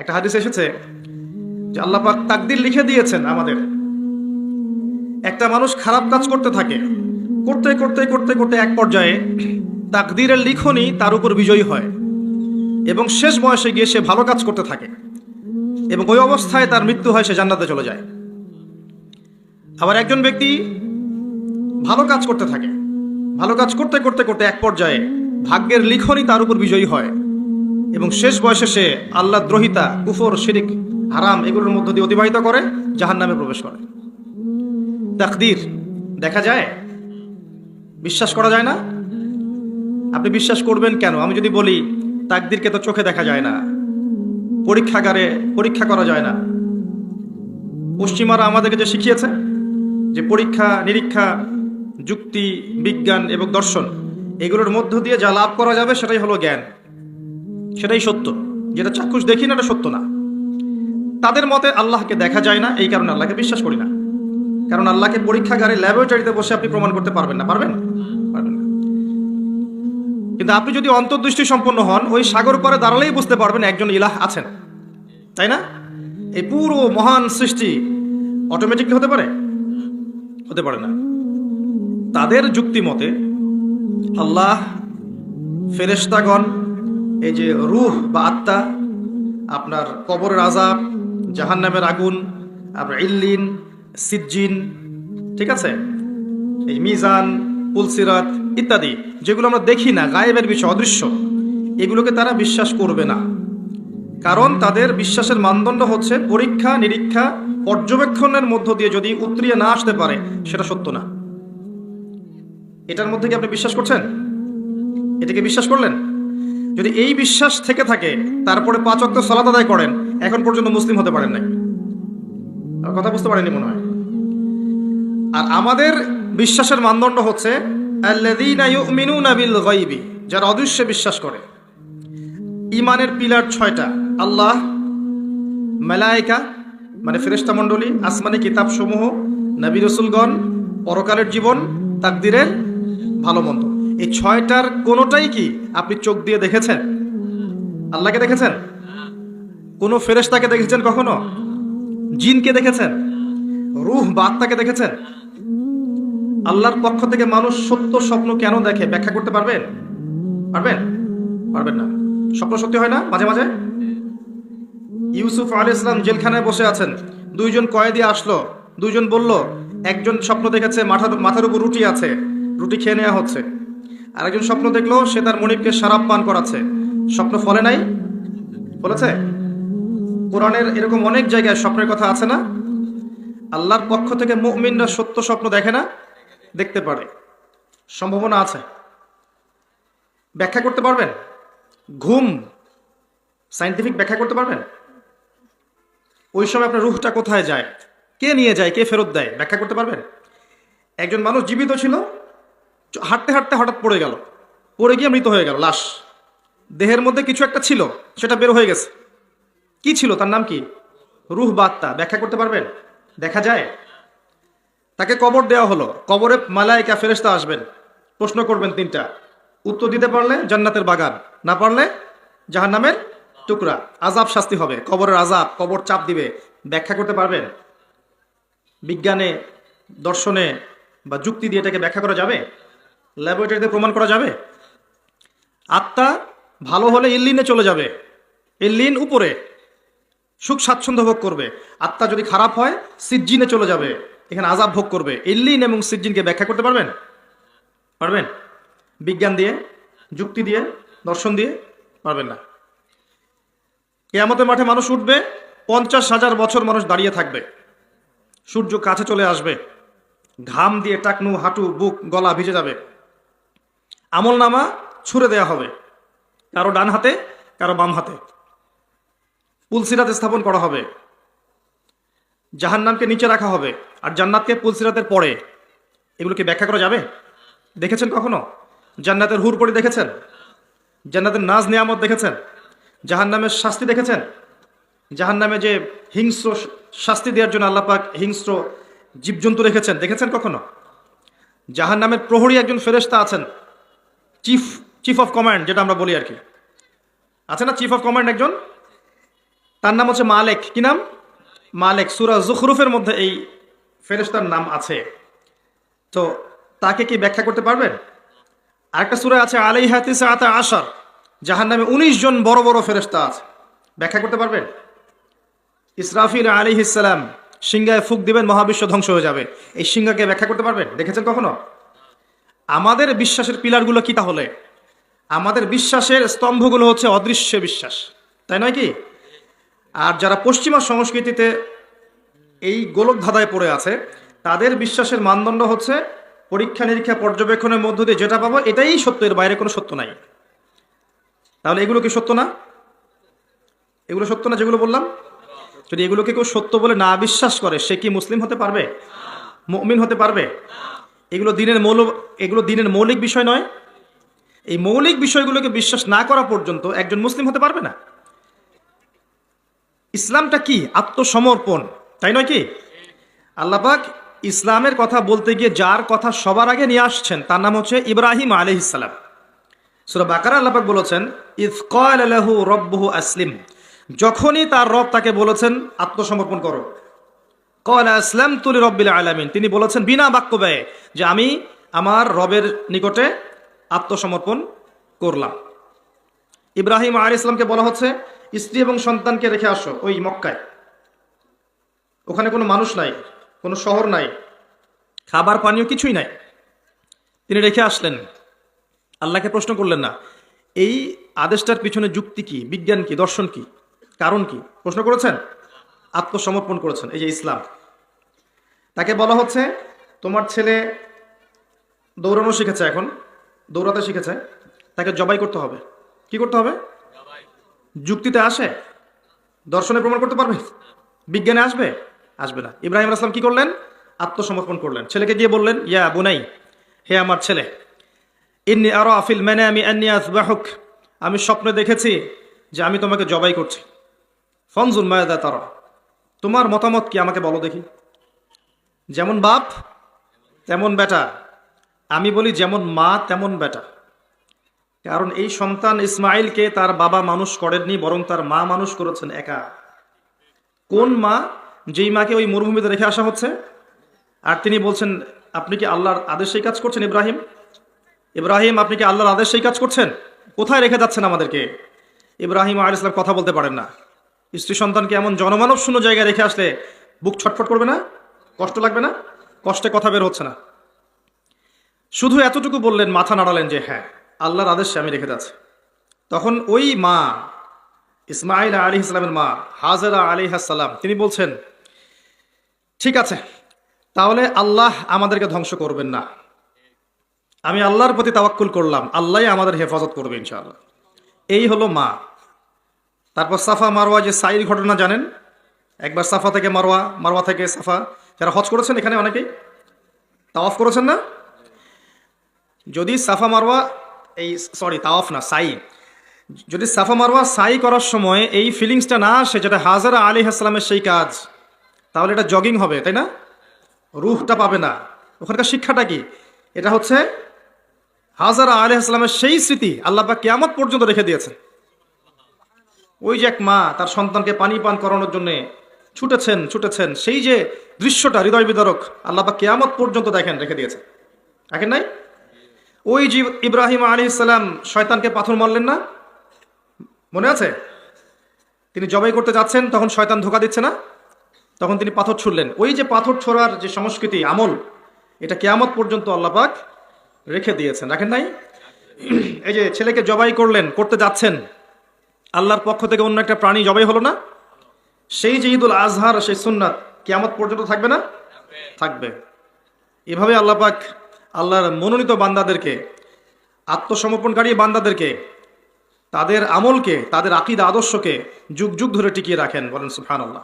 একটা হাদিস এসেছে যে আল্লাহ পাক তাকদির লিখে দিয়েছেন আমাদের। একটা মানুষ খারাপ কাজ করতে থাকে, করতে করতে করতে করতে এক পর্যায়ে তাকদিরের লিখনই তার উপর বিজয়ী হয় এবং শেষ বয়সে গিয়ে সে ভালো কাজ করতে থাকে এবং ওই অবস্থায় তার মৃত্যু হয়, সে জান্নাতে চলে যায়। আবার একজন ব্যক্তি ভালো কাজ করতে থাকে, ভালো কাজ করতে করতে করতে এক পর্যায়ে ভাগ্যের লিখনই তার উপর বিজয়ী হয় এবং শেষ বয়সে সে আল্লাহ দ্রোহিতা, কুফর, শিরিক, হারাম এগুলোর মধ্য দিয়ে অতিবাহিত করে জাহান্নামে প্রবেশ করে। তাকদীর দেখা যায়, বিশ্বাস করা যায় না। আপনি বিশ্বাস করবেন কেন? আমি যদি বলি তাকদীরকে তো চোখে দেখা যায় না, পরীক্ষাগারে পরীক্ষা করা যায় না। পশ্চিমারা আমাদেরকে যে শিখিয়েছে যে পরীক্ষা নিরীক্ষা, যুক্তি, বিজ্ঞান এবং দর্শন এগুলোর মধ্য দিয়ে যা লাভ করা যাবে সেটাই হলো জ্ঞান, সেটাই সত্য। যেটা চাক্ষুষ দেখি না এটা সত্য না। তাদের মতে আল্লাহকে দেখা যায় না, এই কারণে আল্লাহকে বিশ্বাস করি না। কারণ আল্লাহকে পরীক্ষাগারে ল্যাবরেটরিতে বসে আপনি প্রমাণ করতে পারবেন না। পারবেন? পারবেন না। কিন্তু আপনি যদি অন্তর্দৃষ্টি সম্পন্ন হন, ওই সাগর পারে দাঁড়ালেই বুঝতে পারবেন একজন ইলাহ আছেন, তাই না? এই পুরো মহান সৃষ্টি অটোমেটিকলি হতে পারে? হতে পারে না। তাদের যুক্তি মতে আল্লাহ, ফেরেশতাগণ, এই যে রূহ বা আত্মা, আপনার কবরের আযাব, জাহান্নামের আগুন, আপনার ইল্লিন, সিজ্জিন, ঠিক আছে, এই মিজান, পুলসিরাত ইত্যাদি যেগুলো আমরা দেখি না, গায়েবের বিষয়, অদৃশ্য, এগুলোকে তারা বিশ্বাস করবে না। কারণ তাদের বিশ্বাসের মানদণ্ড হচ্ছে পরীক্ষা নিরীক্ষা পর্যবেক্ষণের মধ্য দিয়ে যদি উতরিয়ে না আসতে পারে সেটা সত্য না। এটার মধ্যে কি আপনি বিশ্বাস করছেন? এটাকে বিশ্বাস করলেন? যদি এই বিশ্বাস থেকে থাকে তারপরে 5 ওয়াক্ত সালাত আদায় করেন, এখন পর্যন্ত মুসলিম হতে পারেন নাই। আমার কথা বুঝতে পারেননি মনে হয়। আর আমাদের বিশ্বাসের মানদণ্ড হচ্ছে আল্লাযীনা ইউমিনুনা বিল গায়বি, যারা অদৃশ্যে বিশ্বাস করে। ঈমানের পিলার 6টা: আল্লাহ, মালায়েকা মানে ফেরেশতা মণ্ডলী, আসমানি কিতাব সমূহ, নবী রাসূলগণ, পরকালের জীবন, তাকদীরের ভালো মন্দ। এই 6টার কোনোটাই কি আপনি চোখ দিয়ে দেখেছেন? আল্লাহকে দেখেছেন? কোন ফেরেশতাকে দেখেছেন কখনো? জিনকে দেখেছেন? রূহ বা আত্মাকে দেখেছেন? আল্লাহর পক্ষ থেকে মানুষ সত্য স্বপ্ন কেন দেখে ব্যাখ্যা করতে পারবেন? পারবেন? পারবেন না। স্বপ্ন সত্যি হয় না মাঝে মাঝে? ইউসুফ আলাইহিস সালাম জেলখানায় বসে আছেন, 2জন কয়েদি আসলো, 2জন বলল, একজন স্বপ্ন দেখেছে মাথার উপর রুটি আছে, রুটি খেয়ে নেওয়া হচ্ছে। আরেকজন স্বপ্ন দেখলো সে তার মনিবকে শরাব পান করাচ্ছে। স্বপ্ন ফলে নাই? বলেছে? কোরআনের এরকম অনেক জায়গায় স্বপ্নের কথা আছে না? আল্লাহর পক্ষ থেকে মুমিনরা সত্য স্বপ্ন দেখে না? দেখতে পারে, সম্ভাবনা আছে। ব্যাখ্যা করতে পারবেন? ঘুম সায়েন্টিফিক ব্যাখ্যা করতে পারবেন? ওই সময় আপনার রুহটা কোথায় যায়, কে নিয়ে যায়, কে ফেরত দেয়, ব্যাখ্যা করতে পারবেন? একজন মানুষ জীবিত ছিল, হাঁটতে হাঁটতে হঠাৎ পড়ে গেল, পড়ে গিয়ে মৃত হয়ে গেল, লাশ। দেহের মধ্যে কিছু একটা ছিল, সেটা বের হয়ে গেছে। কি ছিল? তার নাম কি? রুহ বা আত্মা। ব্যাখ্যা করতে পারবেন? দেখা যায়? তাকে কবর দেওয়া হলো, কবরে মালায়েকা ফেরেশতা আসবেন, প্রশ্ন করবেন 3টা। উত্তর দিতে পারলে জান্নাতের বাগান, না পারলে জাহান্নামের টুকরা। আযাব শাস্তি হবে, কবরের আযাব, কবর চাপ দিবে। ব্যাখ্যা করতে পারবেন? বিজ্ঞানে, দর্শনে বা যুক্তি দিয়ে এটাকে ব্যাখ্যা করা যাবে? ল্যাবরেটরিতে প্রমাণ করা যাবে? আত্মা ভালো হলে ইল্লিনে চলে যাবে, ইল্লিন উপরে সুখ স্বাচ্ছন্দ্য ভোগ করবে। আত্মা যদি খারাপ হয় সিজ্জিনে চলে যাবে, এখানে আযাব ভোগ করবে। ইল্লিন এবং সিজ্জিনকে ব্যাখ্যা করতে পারবেন? পারবেন? বিজ্ঞান দিয়ে, যুক্তি দিয়ে, দর্শন দিয়ে? পারবেন না। কিয়ামতের মাঠে মানুষ উঠবে, 50,000 বছর মানুষ দাঁড়িয়ে থাকবে, সূর্য কাছে চলে আসবে, ঘাম দিয়ে টাকনু, হাঁটু, বুক, গলা ভিজে যাবে। আমল নামা ছুঁড়ে দেয়া হবে, কারো ডান হাতে কারো বাম হাতে। পুলসিরাত স্থাপন করা হবে, জাহান্নামকে নিচে রাখা হবে আর জান্নাতকে পুলসিরাতের পরে। এগুলোকে ব্যাখ্যা করা যাবে? দেখেছেন কখনো? জান্নাতের হুরপরি দেখেছেন? জান্নাতের নাজ নিয়ামত দেখেছেন? জাহান্নামের শাস্তি দেখেছেন? জাহান্নামে যে হিংস্র শাস্তি দেওয়ার জন্য আল্লাহ পাক হিংস্র জীবজন্তু রেখেছেন, দেখেছেন কখনো? জাহান্নামের প্রহরী একজন ফেরেশতা আছেন, চিফ অফ কমান্ড যেটা আমরা বলি আর কি, আছে না চিফ অফ কমান্ড একজন? তার নাম হচ্ছে মালেক। কি নাম? মালেক। সূরা যুখরুফের মধ্যে এই ফেরেশতার নাম আছে। তো তাকে কি ব্যাখ্যা করতে পারবেন? আরেকটা সূরা আছে আলাইহা তিসআতা আশার, জাহান্নামে 19 জন বড় বড় ফেরেশতা আছে। ব্যাখ্যা করতে পারবেন? ইসরাফিল আলাইহিস সালাম সিংহায় ফুঁক দিবেন, মহাবিশ্ব ধ্বংস হয়ে যাবে। এই সিংহাকে ব্যাখ্যা করতে পারবেন? দেখেছেন কখনো? আমাদের বিশ্বাসের পিলারগুলো কি তাহলে? আমাদের বিশ্বাসের স্তম্ভগুলো হচ্ছে অদৃশ্য বিশ্বাস, তাই নয় কি? আর যারা পশ্চিমা সংস্কৃতিতে এই গোলক ধাঁধায় পড়ে আছে, তাদের বিশ্বাসের মানদণ্ড হচ্ছে পরীক্ষা নিরীক্ষা পর্যবেক্ষণের মধ্য দিয়ে যেটা পাবো এটাই সত্য, এর বাইরে কোনো সত্য নাই। তাহলে এগুলো কি সত্য না? এগুলো সত্য না যেগুলো বললাম? যদি এগুলোকে কেউ সত্য বলে না বিশ্বাস করে, সে কি মুসলিম হতে পারবে? মুমিন হতে পারবে? এগুলো দিনের মৌলিক বিষয় নয়? এই মৌলিক বিষয়গুলোকে বিশ্বাস না করা পর্যন্ত একজন মুসলিম হতে পারবে না। ইসলামটা কি? আত্মসমর্পণ, তাই নয় কি? আল্লাহ পাক ইসলামের কথা বলতে গিয়ে যার কথা সবার আগে নিয়ে আসছেন তার নাম হচ্ছে ইব্রাহিম আলাইহিস সালাম। সূরা বাকারা আল্লাহ পাক বলেছেন ইয ক্বালা লাহু রাব্বুহু আসলিম, যখনই তার রব তাকে বলেছেন আত্মসমর্পণ করো। ক্বালা আসলামতু লিরাব্বিল আলামিন, তিনি বলেছেন বিনা বাক্য ব্যয়ে যে আমি আমার রবের নিকটে আত্মসমর্পণ করলাম। ইব্রাহিম আলাইহিস সালামকে বলা হচ্ছে স্ত্রী এবং সন্তানকে রেখে আসো ওই মক্কায়, ওখানে কোনো মানুষ নাই, কোনো শহর নাই, খাবার পানীয় কিছুই নাই। তিনি রেখে আসলেন, আল্লাহকে প্রশ্ন করলেন না এই আদেশটার পিছনে যুক্তি কি, বিজ্ঞান কি, দর্শন কি, কারণ কি, প্রশ্ন করেছেন? আত্মসমর্পণ করেছেন। এই যে ইসলাম, তাকে বলা হচ্ছে তোমার ছেলে দৌড়ানো শিখেছে, এখন দৌড়াতে শিখেছে, তাকে জবাই করতে হবে। কি করতে হবে? যুক্তিতে আসে? দর্শনে প্রমাণ করতে পারবে? বিজ্ঞানে আসবে? আসবে না। ইব্রাহিম আলাইহিস সালাম কি করলেন? আত্মসমর্পণ করলেন। ছেলেকে গিয়ে বললেন ইয়া বুনাই, হে আমার ছেলে, ইন্নী আরা ফিল মানামি আন্নী আযবাহুক, আমি স্বপ্নে দেখেছি যে আমি তোমাকে জবাই করছি। ফানজুর মাযা তারা, তোমার মতামত কি আমাকে বলো দেখি। যেমন বাপ তেমন বেটা, আমি বলি যেমন মা তেমন বেটা। কারণ এই সন্তান ইসমাইলকে তার বাবা মানুষ করেননি, বরং তার মা মানুষ করেছেন একা। কোন মা? যেই মাকে ওই মরুভূমিতে রেখে আসা হচ্ছে, আর তিনি বলছেন আপনি কি আল্লাহর আদেশেই কাজ করছেন? ইব্রাহিম, ইব্রাহিম আপনি কি আল্লাহর আদেশেই কাজ করছেন? কোথায় রেখে যাচ্ছেন আমাদেরকে? ইব্রাহিম আলাইহিস সালাম কথা বলতে পারেন না। স্ত্রী সন্তানকে এমন জনমানব শূন্য জায়গায় রেখে আসলে বুক ছটফট করবে না? কষ্ট লাগবে না? কষ্টে কথা বের হচ্ছে না। শুধু এতটুকু বললেন, মাথা নাড়ালেন যে হ্যাঁ আল্লাহর আদেশে আমি রেখে যাচ্ছি। তখন ওই মা, ইসমাইল আলাইহিস সালামের মা হাজেরা আলাইহিস সালাম, তিনি বলছেন ঠিক আছে, তাহলে আল্লাহ আমাদেরকে ধ্বংস করবেন না, আমি আল্লাহর প্রতি তাওয়াক্কুল করলাম, আল্লাহই আমাদের হেফাজত করবে ইনশাআল্লাহ। এই হলো মা। তারপর সাফা মারওয়া যে সাইর ঘটনা জানেন? একবার সাফা থেকে মারওয়া, মারওয়া থেকে সাফা, যারা হজ করেছেন এখানে অনেকেই তাওয়াফ করেছেন না? যদি সাফা মারওয়া তাওয়াফ না, সাই, যদি সাফা মারওয়া সাই করার সময় এই ফিলিংসটা না আসে যেটা হাজেরা আলাইহিস সালামের সেই কাজ, তাহলে এটা জগিং হবে, তাই না? রুহটা পাবে না। ওখানকার শিক্ষাটা কি? এটা হচ্ছে হাজেরা আলাইহিস সালামের সেই স্মৃতি আল্লাহ পাক কিয়ামত পর্যন্ত রেখে দিয়েছেন। ওই যে এক মা তার সন্তানকে পানি পান করানোর জন্য ছুটেছেন, সেই যে দৃশ্যটা হৃদয় বিদারক, আল্লাহ পাক কিয়ামত পর্যন্ত দেখেন রেখে দিয়েছেন। দেখেন নাই? ওই যে ইব্রাহিম আলাইহিস সালাম শয়তানকে পাথর মারলেন না, মনে আছে? তিনি জবাই করতে যাচ্ছেন, তখন শয়তান ধোঁকা দিচ্ছে না, তখন তিনি পাথর ছুড়লেন। ওই যে পাথর ছোড়ার যে সংস্কৃতি, আমল, এটা কিয়ামত পর্যন্ত আল্লাহ পাক রেখে দিয়েছেন। রাখেন নাই? এই যে ছেলেকে জবাই করতে যাচ্ছেন, আল্লাহর পক্ষ থেকে অন্য একটা প্রাণী জবাই হলো না, সেই যে ঈদুল আজহার, সেই সুন্নাত কিয়ামত পর্যন্ত থাকবে না? থাকবে। এভাবে আল্লাহ পাক আল্লাহর মনোনীত বান্দাদেরকে, আত্মসমর্পণকারী বান্দাদেরকে, তাদের আমলকে, তাদের আকীদা আদর্শকে যুগ যুগ ধরে টিকিয়ে রাখেন। বলেন সুবহানাল্লাহ।